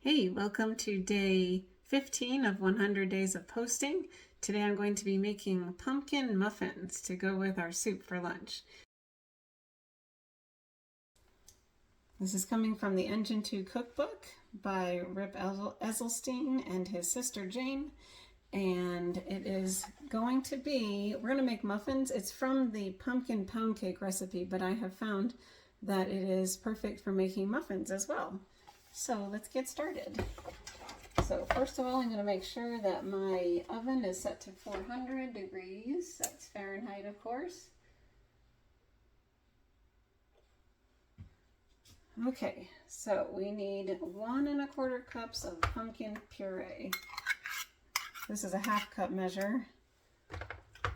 Hey, welcome to day 15 of 100 days of posting. Today I'm going to be making pumpkin muffins to go with our soup for lunch. This is coming from the Engine 2 cookbook by Rip Esselstyn and his sister Jane. And it is going to be, we're going to make muffins. It's from the pumpkin pound cake recipe, but I have found that it is perfect for making muffins as well. So let's get started. So first of all, I'm going to make sure that my oven is set to 400 degrees. That's Fahrenheit, of course. Okay, so we need 1 1/4 cups of pumpkin puree. This is a 1/2 cup measure,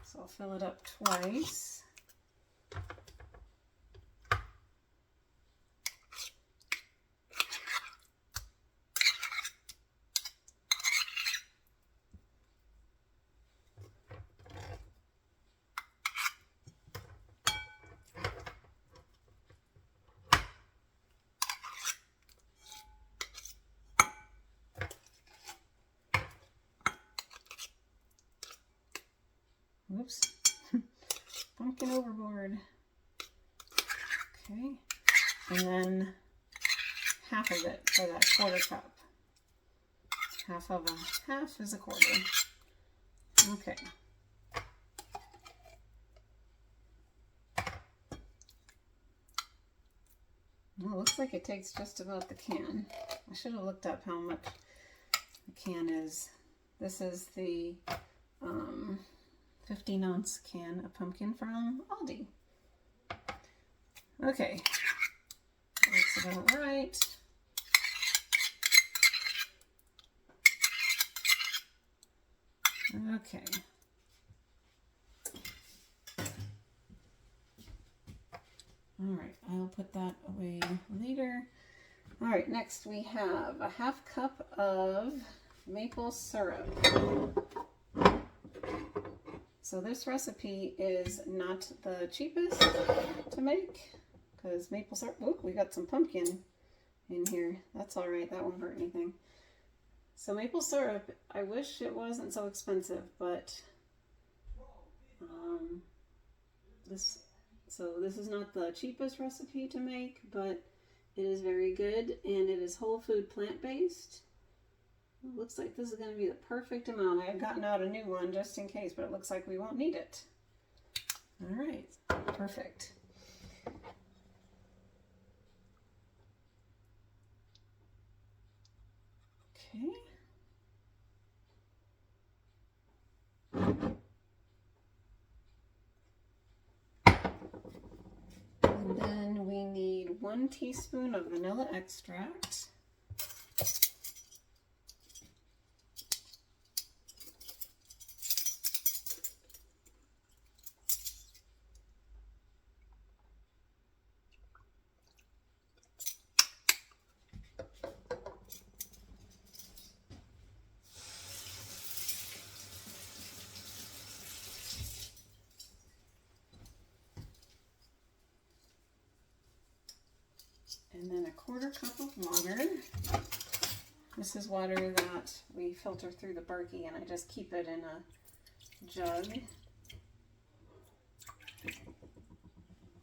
so I'll fill it up twice. Whoops, pumpkin overboard. Okay, and then half of it for that 1/4 cup. Half of a half is a 1/4. Okay. Well, it looks like it takes just about the can. I should have looked up how much the can is. This is the 15-ounce can of pumpkin from Aldi. Okay, looks about right. Okay. All right, I'll put that away later. All right, next we have a 1/2 cup of maple syrup. So this recipe is not the cheapest to make because maple syrup, oh, we got some pumpkin in here. That's all right, that won't hurt anything. So maple syrup, I wish it wasn't so expensive, but this is not the cheapest recipe to make, but it is very good, and it is whole food plant-based. It looks like this is going to be the perfect amount. I have gotten out a new one just in case, but it looks like we won't need it. All right, perfect. Okay. And then we need 1 teaspoon of vanilla extract. And then a 1/4 cup of water. This is water that we filter through the Berkey, and I just keep it in a jug.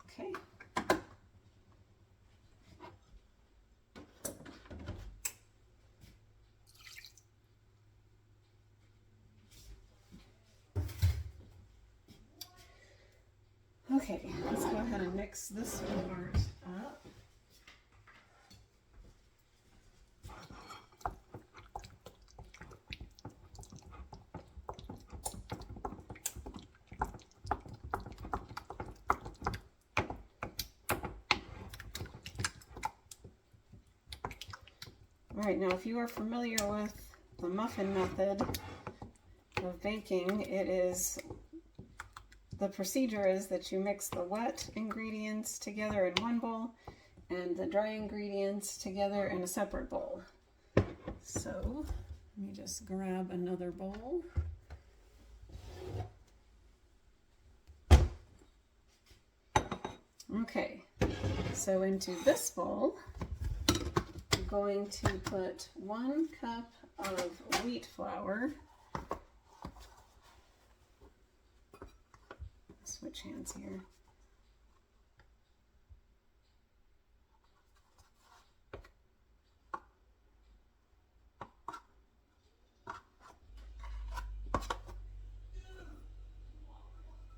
Okay. Okay, let's go ahead and mix this part up. All right, now if you are familiar with the muffin method of baking, the procedure is that you mix the wet ingredients together in one bowl and the dry ingredients together in a separate bowl. So let me just grab another bowl. Okay, so into this bowl, going to put 1 cup of wheat flour. Switch hands here.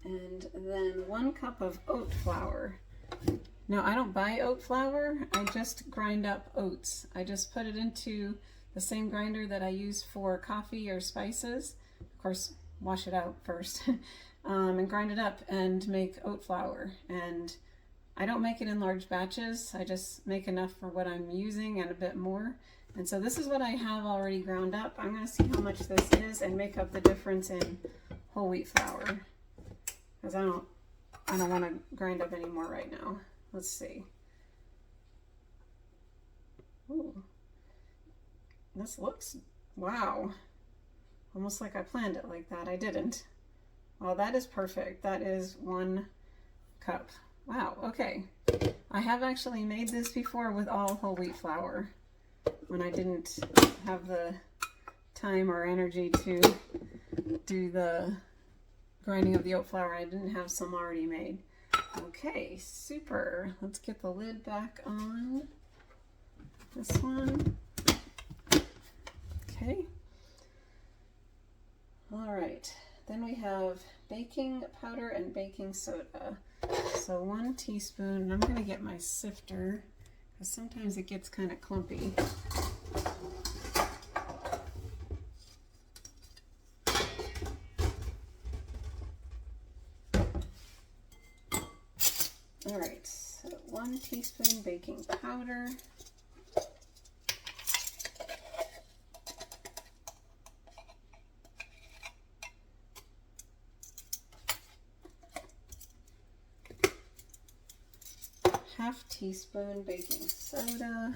And then 1 cup of oat flour. Now I don't buy oat flour, I just grind up oats. I just put it into the same grinder that I use for coffee or spices. Of course, wash it out first. And grind it up and make oat flour. And I don't make it in large batches, I just make enough for what I'm using and a bit more. And so this is what I have already ground up. I'm going to see how much this is and make up the difference in whole wheat flour. Because I don't want to grind up any more right now. Let's see. Ooh. This looks, wow. Almost like I planned it like that. I didn't. Well, that is perfect. That is 1 cup. Wow, okay. I have actually made this before with all whole wheat flour when I didn't have the time or energy to do the grinding of the oat flour. I didn't have some already made. Okay, super. Let's get the lid back on this one. Okay. All right. Then we have baking powder and baking soda. So 1 teaspoon. I'm going to get my sifter because sometimes it gets kind of clumpy. All right, so 1 teaspoon baking powder. Half teaspoon baking soda.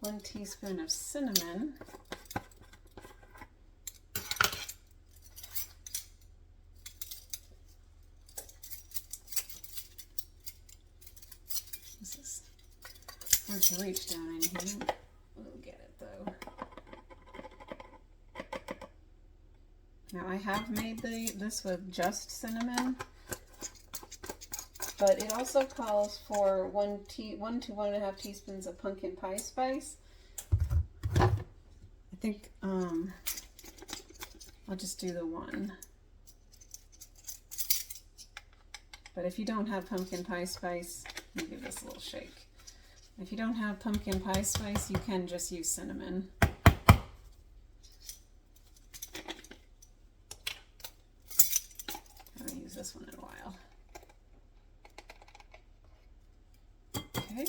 One teaspoon of cinnamon. This is hard to reach down in here. We'll get it though. Now I have made this with just cinnamon, but it also calls for 1 to 1.5 teaspoons of pumpkin pie spice. I think I'll just do the 1. But if you don't have pumpkin pie spice, let me give this a little shake. If you don't have pumpkin pie spice, you can just use cinnamon. I haven't used this one in a while. Okay.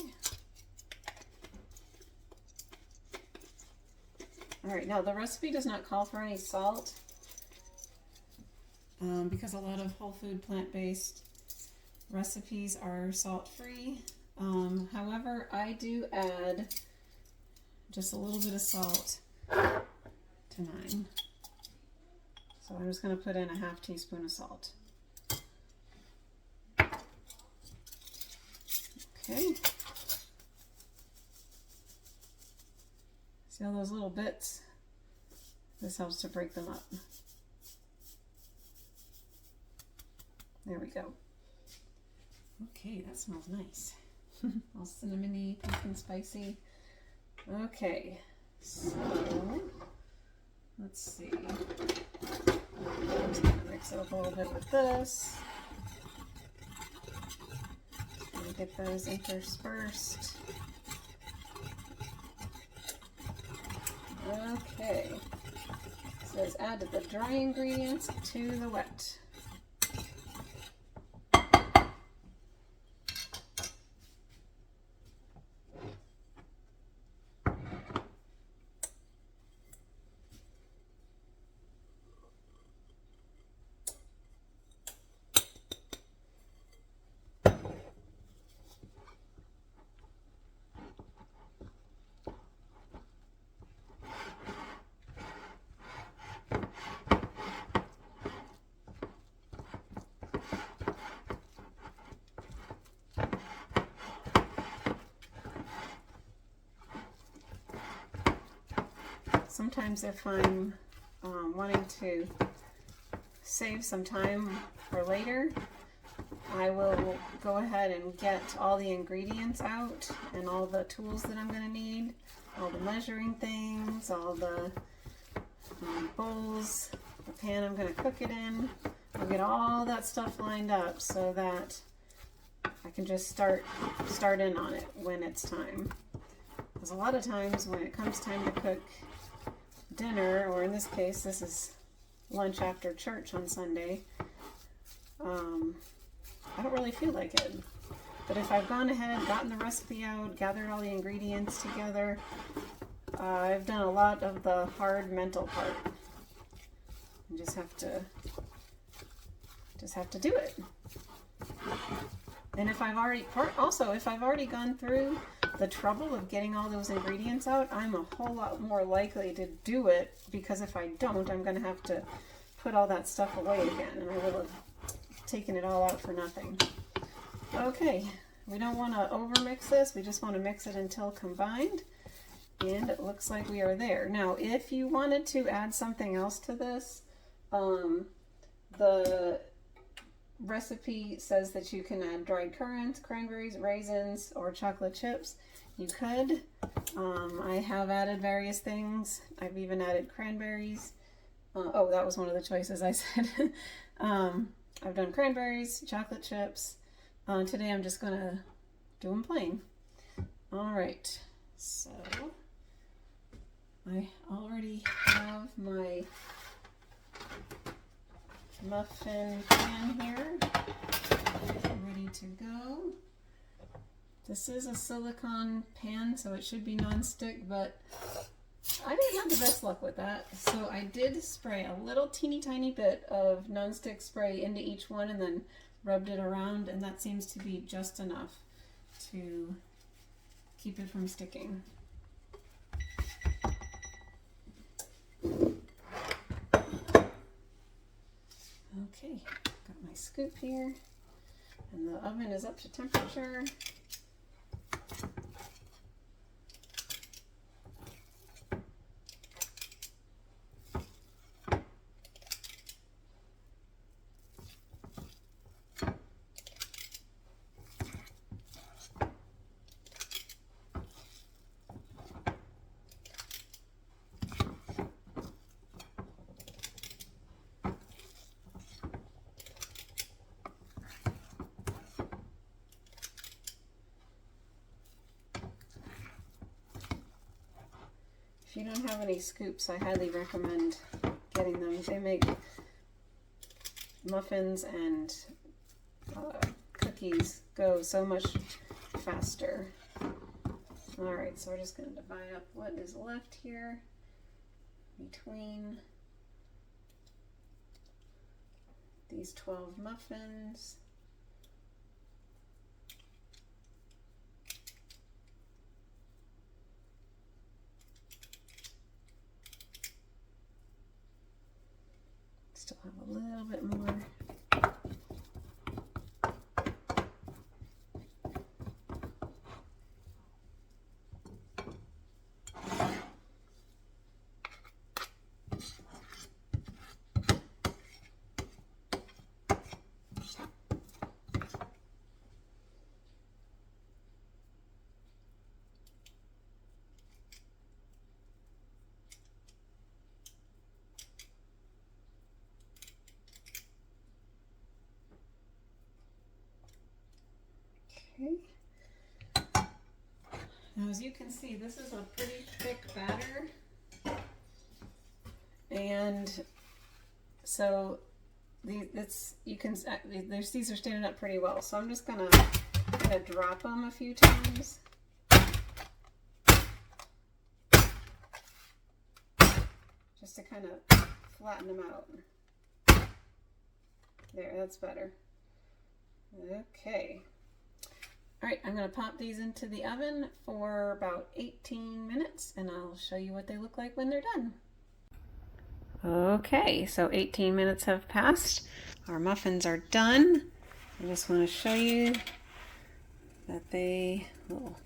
All right, now the recipe does not call for any salt because a lot of whole food plant-based recipes are salt-free. However, I do add just a little bit of salt to mine. So I'm just going to put in a half teaspoon of salt. Okay. See all those little bits? This helps to break them up. There we go. Okay, that smells nice. All cinnamony, pumpkin spicy. Okay, so let's see. I'm just gonna mix it up a little bit with this. Just gonna get those interspersed. Okay, it says add the dry ingredients to the wet. sometimes if I'm wanting to save some time for later, I will go ahead and get all the ingredients out and all the tools that I'm going to need, all the measuring things, all the bowls, the pan I'm going to cook it in. I'll get all that stuff lined up so that I can just start in on it when it's time. Because a lot of times when it comes time to cook dinner, or in this case, this is lunch after church on Sunday, I don't really feel like it. But if I've gone ahead, gotten the recipe out, gathered all the ingredients together, I've done a lot of the hard mental part. You just have to do it. And if I've already gone through the trouble of getting all those ingredients out, I'm a whole lot more likely to do it, because if I don't, I'm going to have to put all that stuff away again, and I will have taken it all out for nothing. Okay, we don't want to overmix this, we just want to mix it until combined, and it looks like we are there. Now, if you wanted to add something else to this, the recipe says that you can add dried currants, cranberries, raisins, or chocolate chips. You could. I have added various things. I've even added cranberries. Oh, that was one of the choices I said. I've done cranberries, chocolate chips. Today I'm just going to do them plain. All right, so I already have my muffin pan here, ready to go. This is a silicone pan, so it should be non-stick, but I didn't have the best luck with that. So I did spray a little teeny tiny bit of non-stick spray into each one and then rubbed it around, and that seems to be just enough to keep it from sticking. Okay, got my scoop here, and the oven is up to temperature. If you don't have any scoops, I highly recommend getting them. They make muffins and cookies go so much faster. Alright, so we're just going to divide up what is left here between these 12 muffins. Still have a little bit more. Okay. Now, as you can see, this is a pretty thick batter, and so these are standing up pretty well. So I'm just gonna drop them a few times. Just to kind of flatten them out. There, that's better. Okay. All right, I'm going to pop these into the oven for about 18 minutes, and I'll show you what they look like when they're done. Okay, so 18 minutes have passed. Our muffins are done. I just want to show you that they will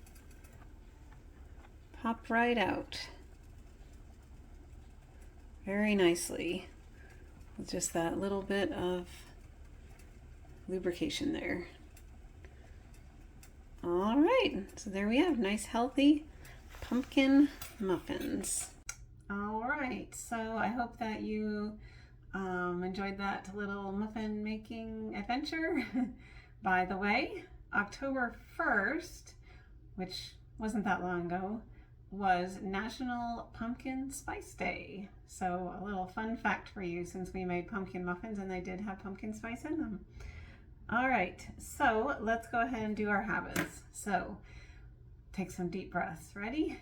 pop right out. very nicely with just that little bit of lubrication there. All right, so there we have nice healthy pumpkin muffins. All right, so I hope that you enjoyed that little muffin making adventure. By the way, October 1st, which wasn't that long ago, was National Pumpkin Spice Day. So a little fun fact for you, since we made pumpkin muffins and they did have pumpkin spice in them. All right, so let's go ahead and do our habits. So take some deep breaths. Ready?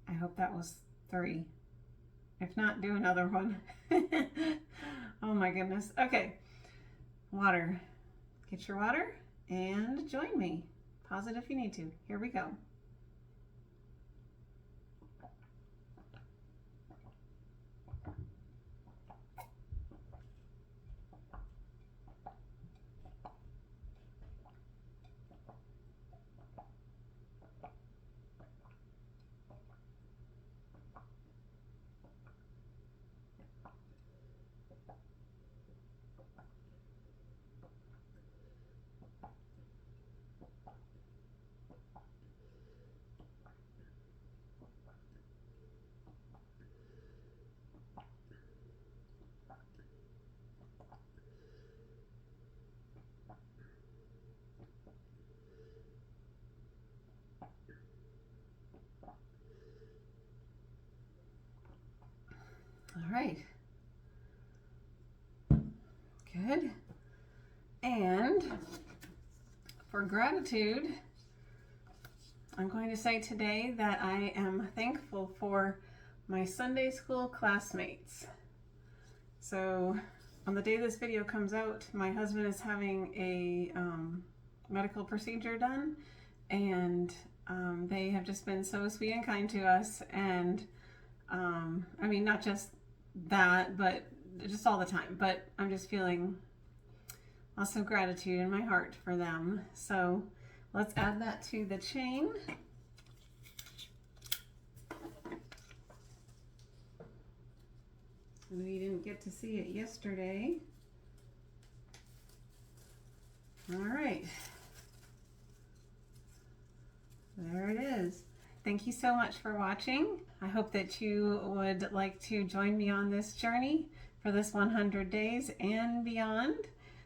I hope that was 3. If not, do another one. Oh my goodness. Okay, water. Get your water and join me. Pause it if you need to. Here we go. All right. Good. And for gratitude, I'm going to say today that I am thankful for my Sunday school classmates. So on the day this video comes out, my husband is having a medical procedure done, and they have just been so sweet and kind to us. And I mean, not just that, but just all the time. But I'm just feeling lots of gratitude in my heart for them. So let's add that to the chain. We didn't get to see it yesterday. All right. There it is. Thank you so much for watching. I hope that you would like to join me on this journey for this 100 days and beyond.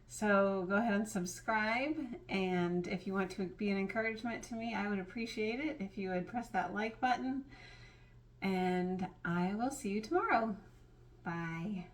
So go ahead and subscribe, and if you want to be an encouragement to me, I would appreciate it if you would press that like button, and I will see you tomorrow. Bye.